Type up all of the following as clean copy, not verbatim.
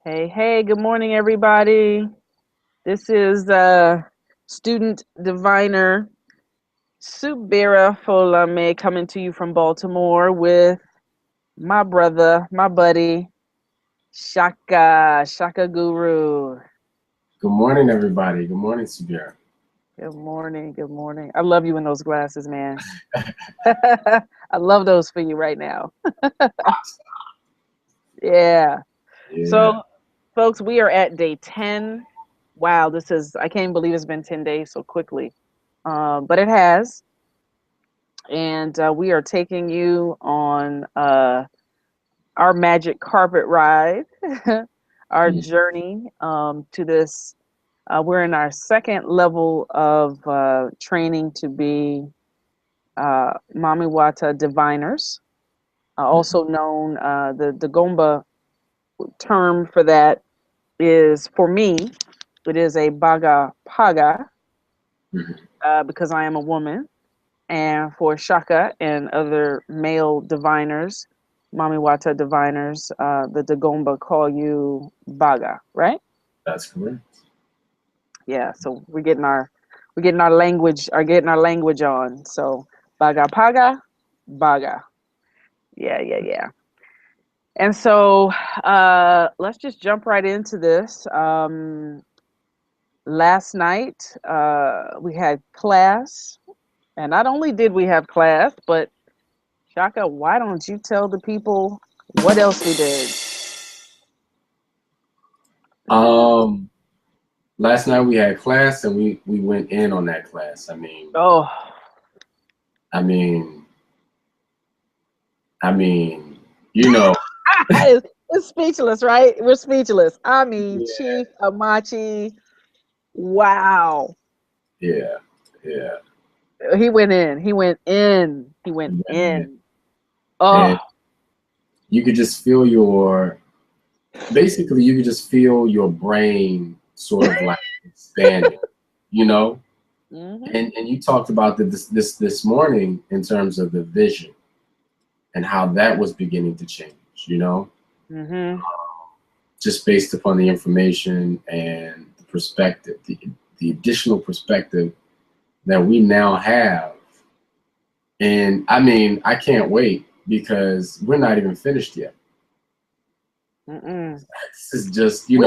Hey, hey, good morning, everybody. This is student diviner Subira coming to you from Baltimore with my brother, my buddy, Shaka Guru. Good morning, everybody. Good morning, Subira. Good morning, good morning. I love you in those glasses, man. I love those for you right now. Yeah. Yeah. So, folks, we are at day 10. Wow, I can't believe it's been 10 days so quickly. But it has. And we are taking you on our magic carpet ride, our Mm. journey to this. We're in our second level of training to be Mami Wata diviners, also known, the Dagomba term for that is, for me, it is a Baga Paga, Mhm. because I am a woman. And for Shaka and other male diviners, Mami Wata diviners, the Dagomba call you Baga, right? That's correct. Yeah. So we're getting our language on. So Baga Paga, Baga. Yeah, yeah, yeah. And so let's just jump right into this. Last night we had class, and not only did we have class, but Shaka, why don't you tell the people what else we did? Um, Last night we had class and we went in on that class. Oh, I mean, I mean, you know, it's speechless, right? We're speechless. I mean, yeah, Chief Amachi, wow. yeah, yeah. He went in. He went in. He went We went in. in. Oh, And you could just feel basically you could just feel your brain sort of like expanding, you know? hmm And you talked about this morning in terms of the vision and how that was beginning to change, you know? hmm Just based upon the information and the perspective, the additional perspective that we now have. And I can't wait because we're not even finished yet. Mm-mm. This is just, We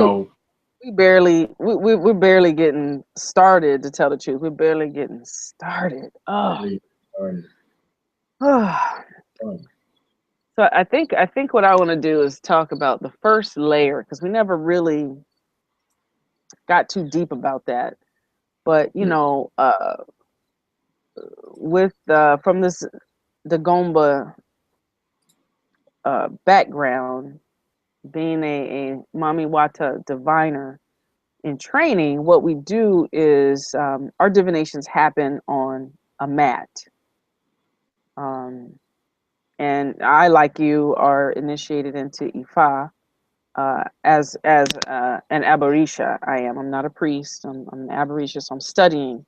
we're barely getting started. To tell the truth, we're barely getting started. Oh. barely started. Oh, So I think what I want to do is talk about the first layer, because we never really got too deep about that. But mm, with from this Dagomba background, being a Mami Wata diviner in training, what we do is, our divinations happen on a mat. Um, and I, like you, are initiated into Ifa. As an abarisha, I am. I'm not a priest. I'm an abarisha, so I'm studying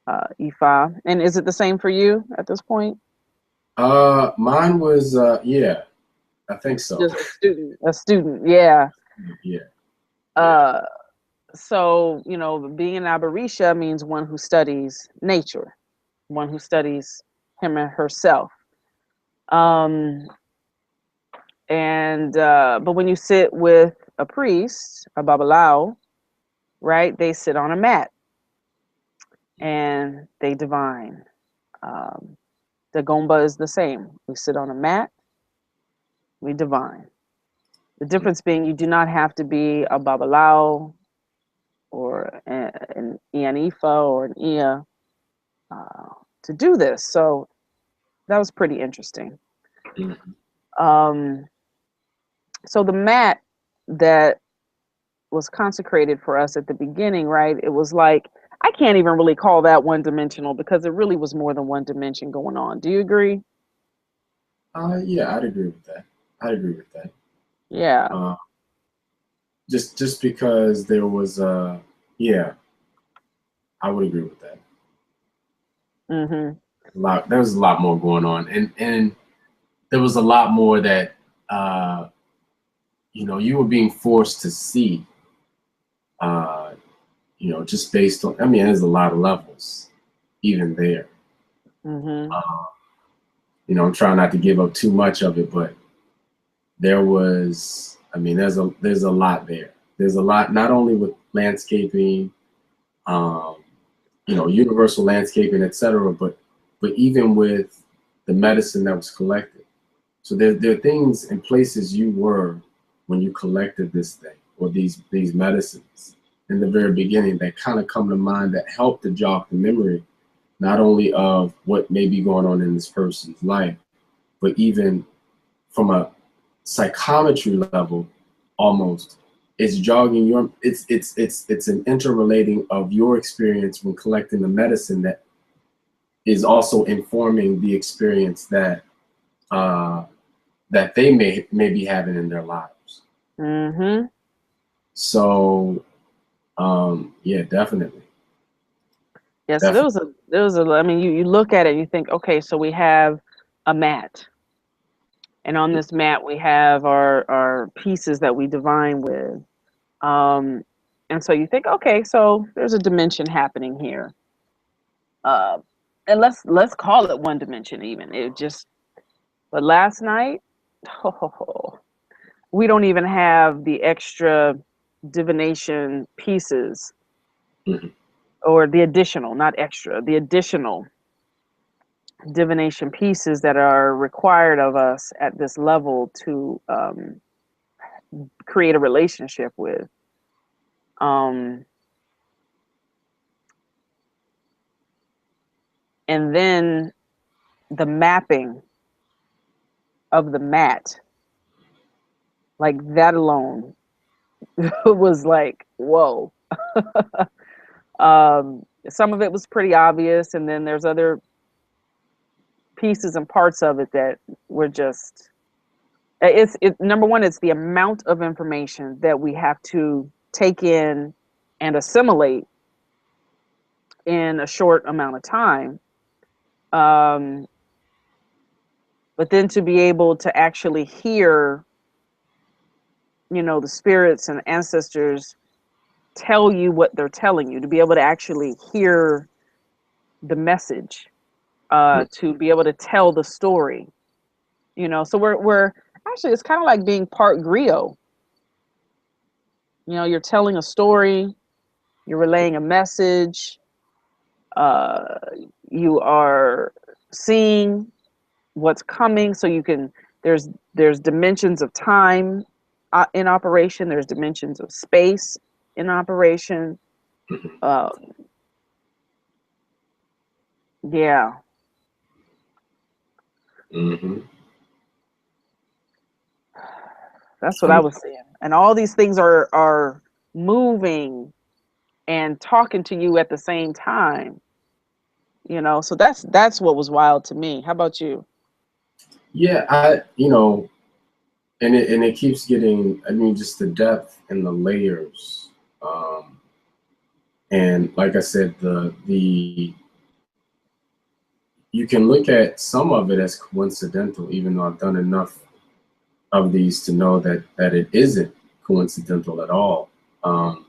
Ifa. And is it the same for you at this point? Mine was yeah, I think so. Just a student. A student, yeah. Yeah, yeah. Uh, so being an abarisha means one who studies nature, one who studies him and herself. Um, and but when you sit with a priest, a babalao, right? They sit on a mat and they divine. Um, the gomba is the same. We sit on a mat, we divine. The difference being, you do not have to be a babalao or an Ianifa or an Ia uh, to do this. So that was pretty interesting. Mhm. Um, so the mat that was consecrated for us at the beginning, right? It was like, I can't even really call that one dimensional, because it really was more than one dimension going on. Do you agree? Yeah, I'd agree with that. I'd agree with that. Yeah. Uh, just because there was yeah, I would agree with that. hmm There was a lot more going on, and there was a lot more that uh, you were being forced to see, just based on, I mean, there's a lot of levels even there. Mm-hmm. I'm trying not to give up too much of it, but there was, I mean, there's a lot there. There's a lot, not only with landscaping, universal landscaping, etc., but even with the medicine that was collected. So there are things and places you were when you collected this thing or these medicines in the very beginning that kind of come to mind that help to jog the memory, not only of what may be going on in this person's life, but even from a psychometry level, almost, it's jogging your, it's an interrelating of your experience when collecting the medicine that is also informing the experience that that they may be having in their lives. Mm-hmm. So, yeah, definitely. Yeah, so there was a, I mean, you look at it and you think, okay, so we have a mat. And on this mat we have our pieces that we divine with. And so you think, okay, so there's a dimension happening here. And let's call it one dimension even. It just, but last night, oh, we don't even have the extra divination pieces, Mhm. or the additional, not extra, the additional divination pieces that are required of us at this level to create a relationship with. Um, and then the mapping of the mat, like that alone, was like, whoa. Some of it was pretty obvious, and then there's other pieces and parts of it that were just, number one, it's the amount of information that we have to take in and assimilate in a short amount of time. Um, but then to be able to actually hear, the spirits and ancestors tell you what they're telling you, to be able to actually hear the message, to be able to tell the story, so we're actually, it's kind of like being part griot. You're telling a story, you're relaying a message, uh, you are seeing what's coming, so you can, there's dimensions of time in operation, there's dimensions of space in operation. uh, yeah. Mm-hmm. That's what I was saying. And all these things are moving and talking to you at the same time. So that's what was wild to me. How about you? Yeah, and it keeps getting, I mean, just the depth and the layers. And like I said, the you can look at some of it as coincidental, even though I've done enough of these to know that it isn't coincidental at all. Um,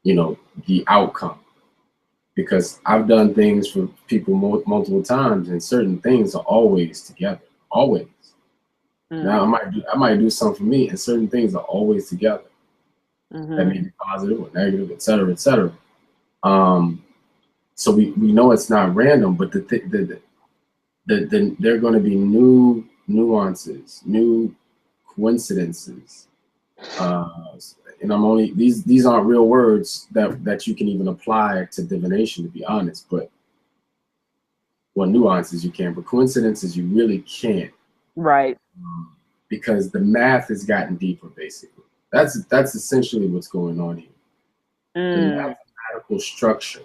the outcome, because I've done things for people multiple times, and certain things are always together, always. Now I might do something for me, and certain things are always together. That may be positive or negative, et cetera, et cetera. So we know it's not random, but there are going to be new nuances, new coincidences, and I'm only, these aren't real words that you can even apply to divination, to be honest. But well, nuances you can, but coincidences you really can't, Right. because the math has gotten deeper. Basically, that's essentially what's going on here. The mathematical structure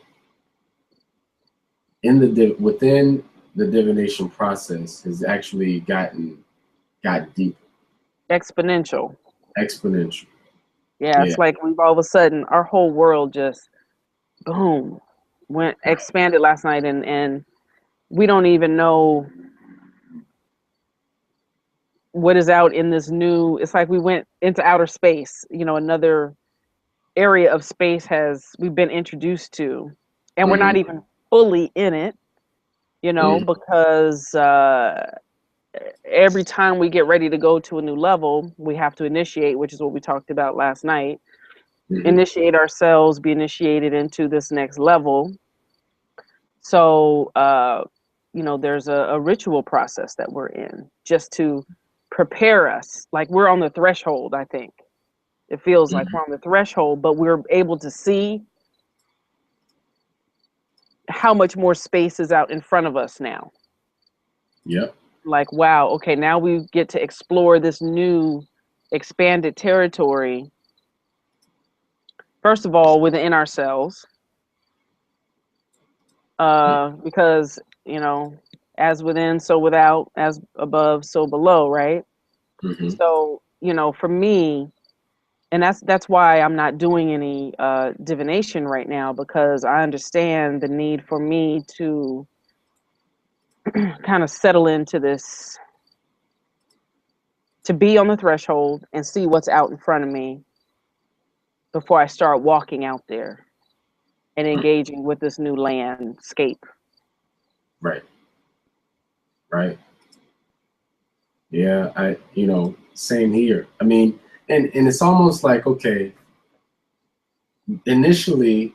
in within the divination process has actually gotten deeper, Exponential. exponential. Yeah, Yeah. it's like we've all of a sudden, our whole world just boom went expanded last night, and we don't even know what is out in this new, it's like we went into outer space, you know, another area of space we've been introduced to, and we're Mm-hmm. not even fully in it, you know, because every time we get ready to go to a new level, we have to initiate, which is what we talked about last night. Mm-hmm. Initiate ourselves, be initiated into this next level. So, you know, there's a ritual process that we're in just to prepare us. Like we're on the threshold, I think. It feels like we're on the threshold, but we're able to see how much more space is out in front of us now. Yep. Like, wow, okay, now we get to explore this new expanded territory. First of all, within ourselves, because, you know, as within, so without, as above, so below, right? Mm-hmm. So, you know, for me, and that's why I'm not doing any divination right now, because I understand the need for me to kind of settle into this, to be on the threshold and see what's out in front of me before I start walking out there and engaging with this new landscape. Right. Right. Yeah. Same here. I mean, and it's almost like, okay, initially,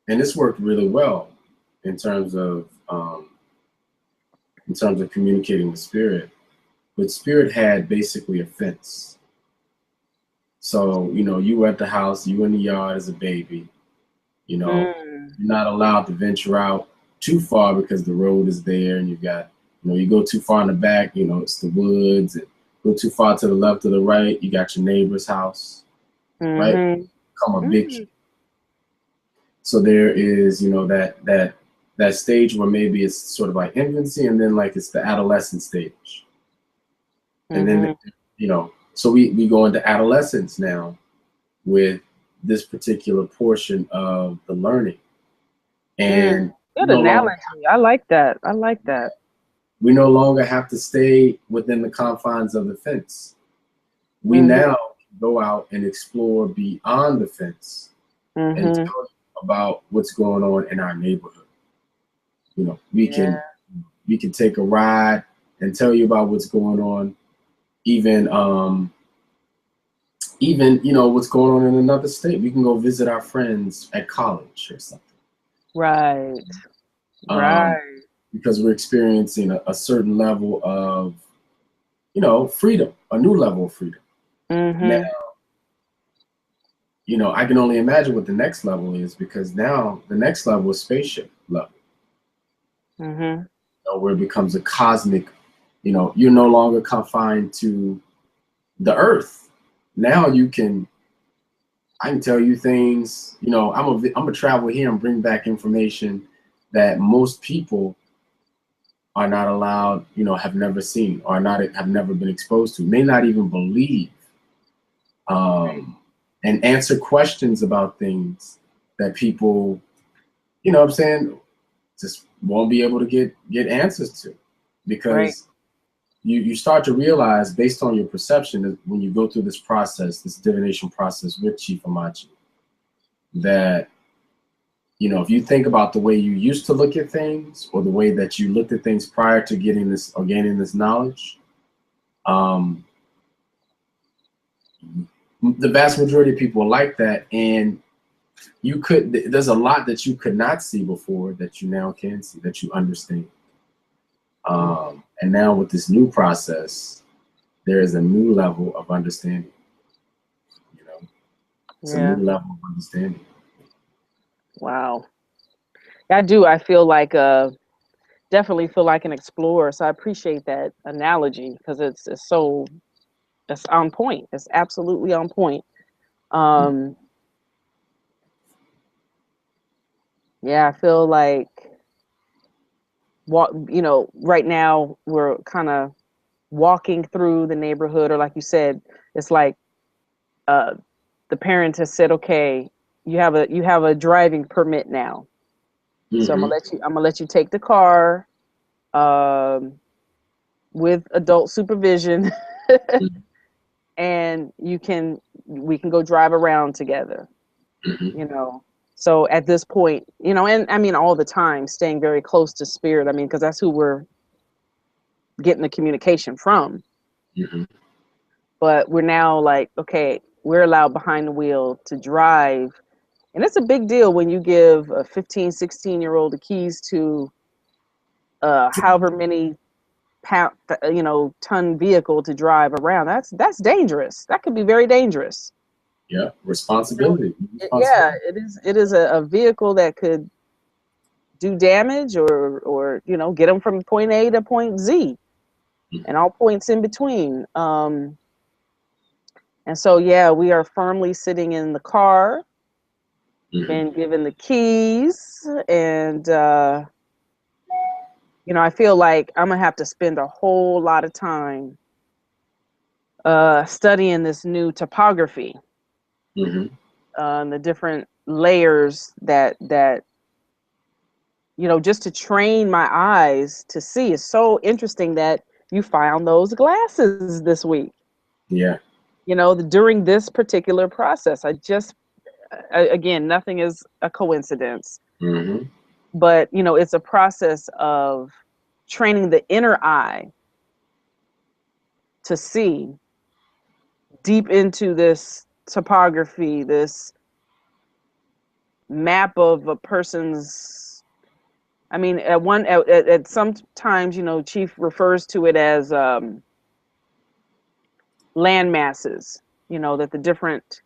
and this worked really well in terms of communicating with spirit. But spirit had basically a fence. So, you were at the house, you in the yard as a baby, Mm. you're not allowed to venture out too far because the road is there, and you've got, you go too far in the back, it's the woods, and go too far to the left or the right, you got your neighbor's house, right? Mm-hmm. Come a big Mm-hmm. kid. So there is, that stage where maybe it's sort of like infancy, and then like it's the adolescent stage. And then, so we go into adolescence now with this particular portion of the learning. And Good analogy. I like that. I like that. we no longer have to stay within the confines of the fence. We Mm-hmm. now go out and explore beyond the fence and Mm-hmm. tell you about what's going on in our neighborhood. We can take a ride and tell you about what's going on, even what's going on in another state. We can go visit our friends at college or something. Right. Right. Because we're experiencing a certain level of, freedom, a new level of freedom. Mm-hmm. Now, I can only imagine what the next level is, because now the next level is spaceship level. Mm-hmm. Where it becomes a cosmic, you're no longer confined to the earth. Now I can tell you things, I'm a travel here and bring back information that most people are not allowed, have never seen, or have never been exposed to, may not even believe, and answer questions about things that people, what I'm saying, just won't be able to get answers to, because you start to realize, based on your perception, that when you go through this process, this divination process with Chief Amachi, that if you think about the way you used to look at things, or the way that you looked at things prior to getting this or gaining this knowledge, the vast majority of people are like that, and there's a lot that you could not see before that you now can see, that you understand. And now with this new process, there is a new level of understanding. It's a new level of understanding. Wow. I do. I feel like definitely feel like an explorer. So I appreciate that analogy, because it's on point. It's absolutely on point. Yeah, I feel like right now we're kind of walking through the neighborhood, or like you said, it's like the parent has said, okay, you have a driving permit now. So I'm gonna let you take the car with adult supervision And we can go drive around together, you know. So at this point, you know, and I mean, all the time staying very close to spirit. I mean, because that's who we're getting the communication from. But we're now like, okay, we're allowed behind the wheel to drive. And it's a big deal when you give a 15, 16-year-old the keys to however many pound, you know, ton vehicle to drive around. That's dangerous. That could be very dangerous. Yeah, responsibility. Yeah, it is a vehicle that could do damage, or you know, get them from point A to point Z and all points in between. And so yeah, we are firmly sitting in the car, been given the keys, and you know, I feel like I'm gonna have to spend a whole lot of time studying this new topography, the different layers that you know, just to train my eyes to see. It's so interesting that you found those glasses this week. Yeah. You know, during this particular process, again, nothing is a coincidence. But you know, it's a process of training the inner eye to see deep into this topography, this map of a person's. I mean, at some times, you know, Chief refers to it as land masses. You know, that the different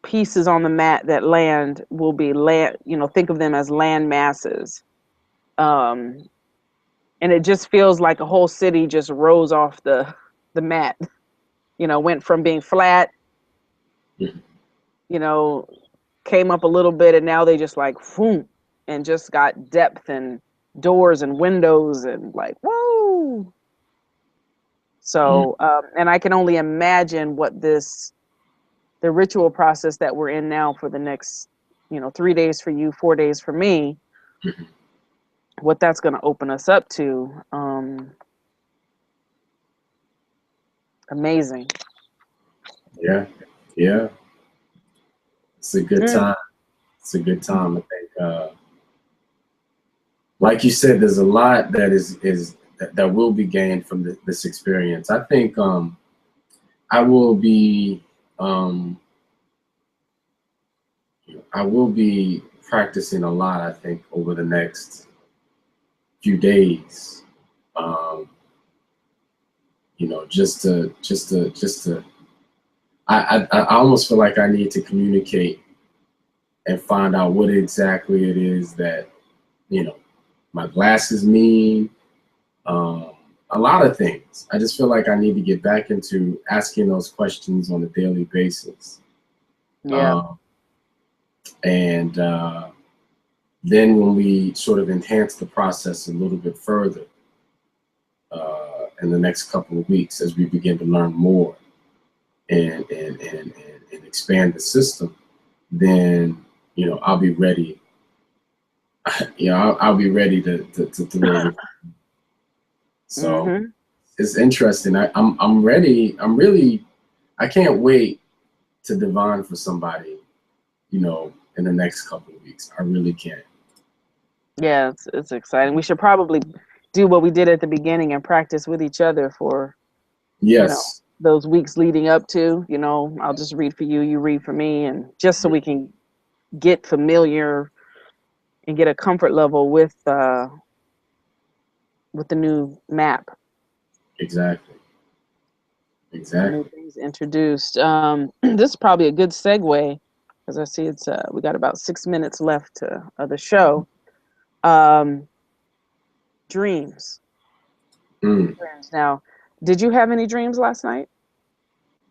pieces on the mat that land will be land. You know, think of them as land masses. And it just feels like a whole city just rose off the mat. You know, went from being flat, you know, came up a little bit, and now they just like boom, and just got depth and doors and windows and like whoa. So and I can only imagine what the ritual process that we're in now for the next, you know, 3 days for you, 4 days for me, what that's going to open us up to. Amazing. Yeah. It's a good time. It's a good time. I think, like you said, there's a lot that that will be gained from this experience. I think I will be practicing a lot. I think over the next few days, you know, just to. I almost feel like I need to communicate and find out what exactly it is that, you know, my glasses mean. A lot of things. I just feel like I need to get back into asking those questions on a daily basis. Yeah. And then when we sort of enhance the process a little bit further in the next couple of weeks, as we begin to learn more and expand the system, then, you know, I'll be ready. You know, I'll be ready to throw it. So it's interesting. I'm ready. I can't wait to divine for somebody, you know, in the next couple of weeks. I really can't. Yeah, it's exciting. We should probably do what we did at the beginning and practice with each other for, you know, those weeks leading up to, you know, I'll just read for you, you read for me, and just so we can get familiar and get a comfort level with the new map. Exactly. New things introduced. This is probably a good segue, because I see it's we got about 6 minutes left of the show. Dreams. Dreams. Now, did you have any dreams last night?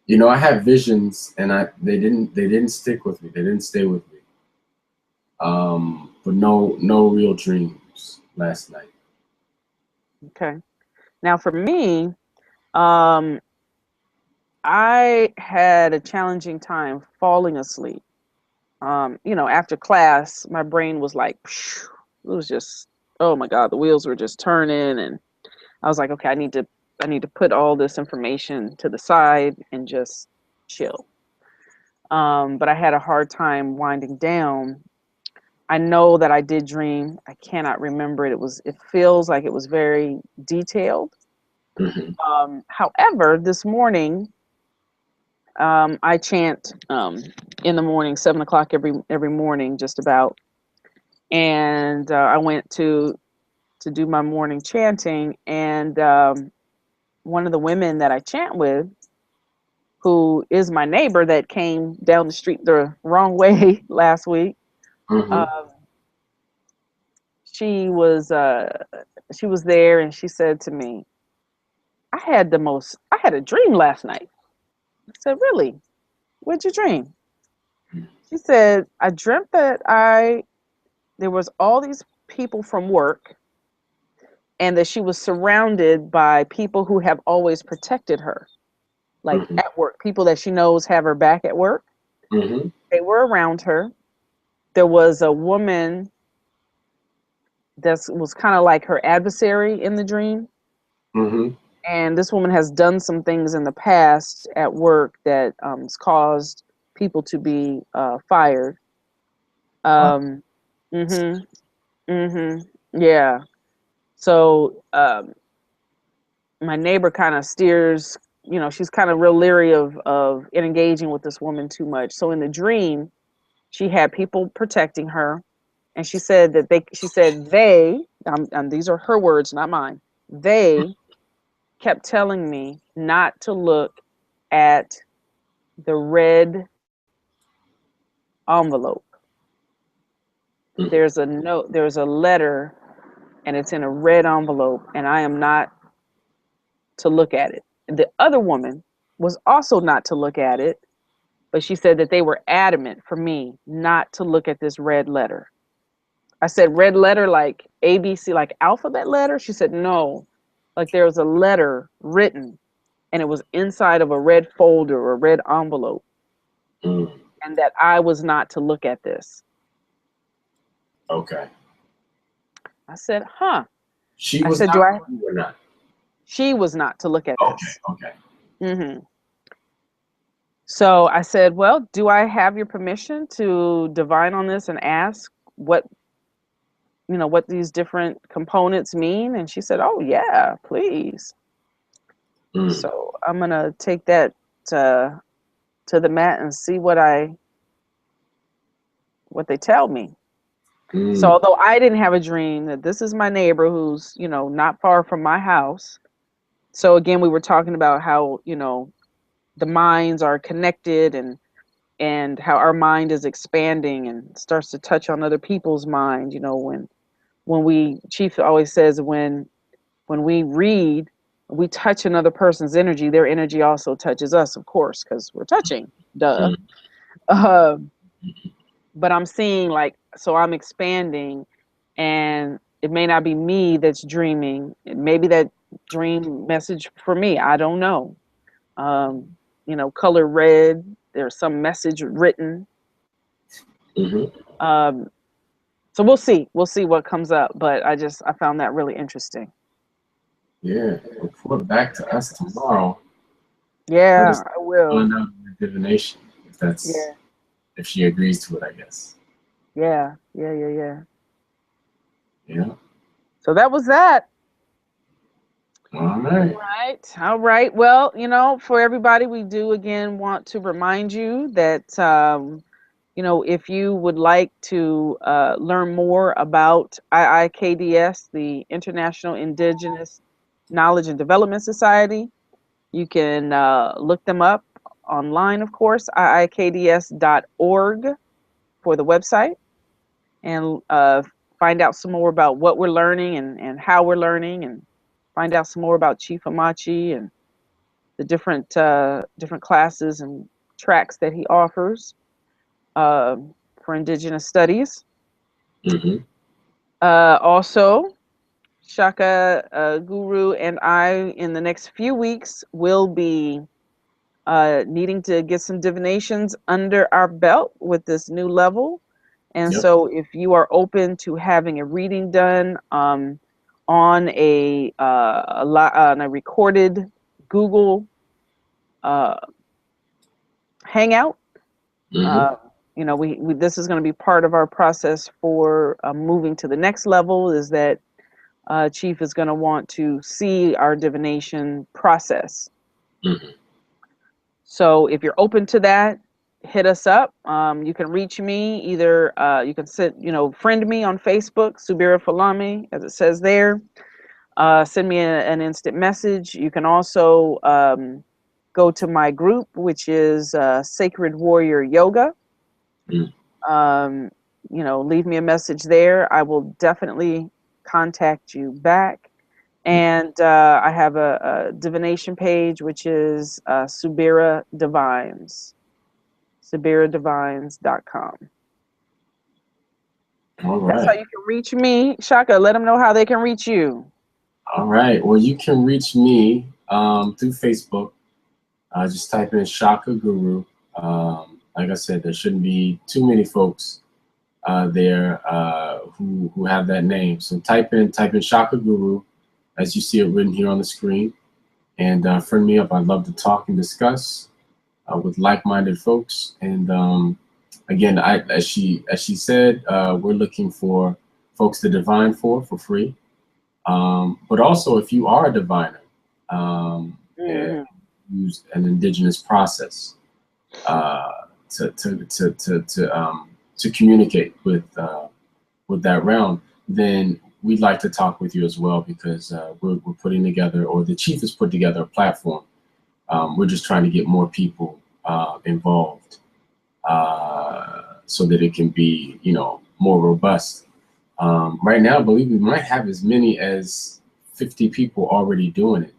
You know, I had visions, and they didn't stick with me. They didn't stay with me. But no real dreams last night. Okay. Now for me, I had a challenging time falling asleep. You know, after class, my brain was like, it was just, oh my God, the wheels were just turning, and I was like, okay, I need to I need to put all this information to the side and just chill. But I had a hard time winding down. I know that I did dream. I cannot remember it. It feels like it was very detailed. However, this morning, I chant in the morning, 7 o'clock every morning, just about. And I went to do my morning chanting, and one of the women that I chant with, who is my neighbor that came down the street the wrong way last week, she was there, and she said to me, I had a dream last night. I said, really? What'd you dream? She said, I dreamt that there was all these people from work, and that she was surrounded by people who have always protected her, like at work, people that she knows have her back at work. They were around her. There was a woman that was kind of like her adversary in the dream. And this woman has done some things in the past at work that has caused people to be fired. Yeah. So my neighbor kind of steers, she's kind of real leery of engaging with this woman too much. So in the dream, she had people protecting her, and she said that these are her words, not mine. They kept telling me not to look at the red envelope. There's a note, there's a letter, and it's in a red envelope, and I am not to look at it. The other woman was also not to look at it, but she said that they were adamant for me not to look at this red letter. I said, red letter like ABC, like alphabet letter? She said, no, like there was a letter written, and it was inside of a red folder or a red envelope, and that I was not to look at this. Okay. I said, huh. She was not, or not? She was not to look at this. Okay. So I said, well, do I have your permission to divine on this and ask what these different components mean? And she said, oh yeah, please. So I'm gonna take that to the mat and see what they tell me. So although I didn't have a dream, that this is my neighbor who's not far from my house. So again, we were talking about how the minds are connected, and how our mind is expanding and starts to touch on other people's mind. Chief always says, when we read, we touch another person's energy, their energy also touches us, of course, because we're touching, duh. But I'm seeing, so I'm expanding, and it may not be me that's dreaming. Maybe that dream message for me, I don't know. Color red, there's some message written. So we'll see what comes up, but I found that really interesting. Yeah, report back to us tomorrow. Yeah, I will. Find out the divination, if she agrees to it, I guess. Yeah. Yeah. So that was that. All right. Well, for everybody, we do again want to remind you that if you would like to learn more about IIKDS, the International Indigenous Knowledge and Development Society, you can look them up online, of course, iikds.org for the website, and find out some more about what we're learning and how we're learning, and find out some more about Chief Hamachi and the different classes and tracks that he offers for Indigenous studies. Also, Shaka Guru and I, in the next few weeks, will be needing to get some divinations under our belt with this new level. And so if you are open to having a reading done, on on a recorded Google Hangout. You know, we this is going to be part of our process for moving to the next level. Is that Chief is going to want to see our divination process. So if you're open to that, hit us up. You can reach me either. You can friend me on Facebook, Subira Falami, as it says there. Send me an instant message. You can also go to my group, which is Sacred Warrior Yoga. Leave me a message there. I will definitely contact you back. And I have a divination page, which is Subira Divines, SubiraDivines.com. All right. That's how you can reach me. Shaka, let them know how they can reach you. All right. Well, you can reach me through Facebook. Just type in ShakaGuru. Like I said, there shouldn't be too many folks there who have that name. So type in ShakaGuru as you see it written here on the screen, and friend me up. I'd love to talk and discuss with like-minded folks. And again, as she said, we're looking for folks to divine for free. But also, if you are a diviner, and use an indigenous process to communicate with that realm, then we'd like to talk with you as well, because we're putting together, or the chief has put together, a platform. We're just trying to get more people involved so that it can be, more robust. Right now, I believe we might have as many as 50 people already doing it,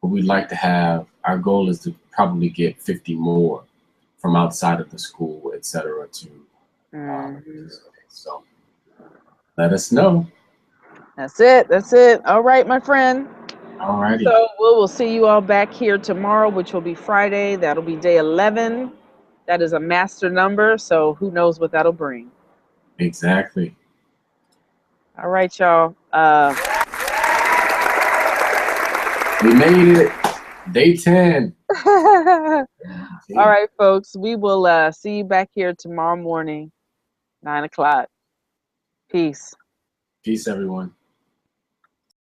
but we'd like to have, our goal is to probably get 50 more from outside of the school, etc. to so let us know. That's it. All right, my friend. All righty. So we'll see you all back here tomorrow, which will be Friday. That'll be day 11. That is a master number, so who knows what that'll bring. Exactly. All right, y'all. We made it. Day 10. All right, folks. We will see you back here tomorrow morning, 9 o'clock. Peace. Peace, everyone.